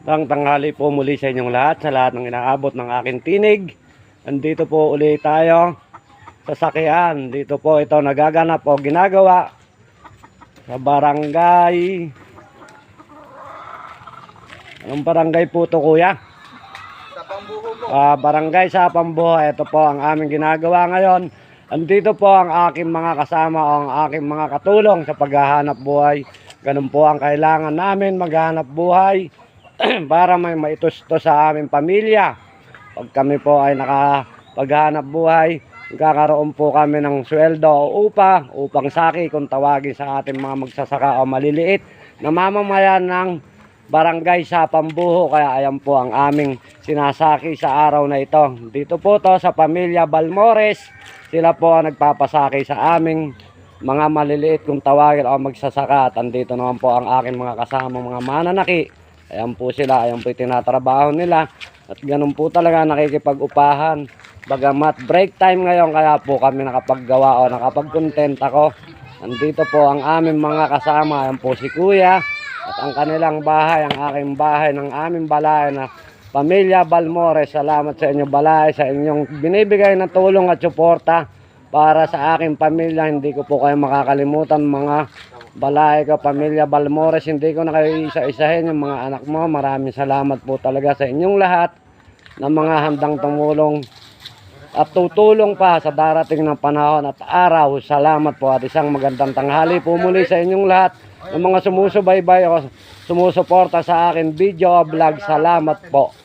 Tanghali po muli sa inyong lahat, sa lahat ng inaabot ng aking tinig. Andito po ulit tayo sa sakyan. Dito po ito nagaganap o ginagawa sa barangay. Anong barangay po ito, kuya? Sa Pambuho po. Barangay sa Pambuho. Ito po ang aming ginagawa ngayon. Andito po ang aking mga kasama o ang aking mga katulong sa paghahanap buhay. Ganun po ang kailangan namin, maghanap buhay para may maitusto sa aming pamilya. Pag kami po ay nakapaghanap buhay, magkakaroon po kami ng sweldo o upang saki kung tawagin sa ating mga magsasaka o maliliit na mamamayan ng barangay sa Pambuho. Kaya ayan po ang aming sinasaki sa araw na ito. Dito po to sa pamilya Balmores. Sila po ang nagpapasaki sa aming mga maliliit kung tawagin o magsasaka. At andito naman po ang aking mga kasama, mga mananaki. Ayan po sila, ayan po yung tinatrabaho nila. At ganun po talaga nakikipag-upahan. Bagamat break time ngayon, kaya po kami nakapaggawa o nakapag-content ako. Nandito po ang aming mga kasama. Ayan po si Kuya. At ang kanilang bahay, ang aking bahay ng aming balay na Pamilya Balmores. Salamat sa inyong balay, sa inyong binibigay na tulong at suporta para sa aking pamilya. Hindi ko po kayo makakalimutan, mga balay ko, Pamilya Balmores. Hindi ko na kayo isa-isahin, yung mga anak mo. Maraming salamat po talaga sa inyong lahat ng mga handang tumulong at tutulong pa sa darating ng panahon at araw. Salamat po at isang magandang tanghali po muli sa inyong lahat ng mga sumusubaybay o sumusuporta sa akin video vlog. Salamat po.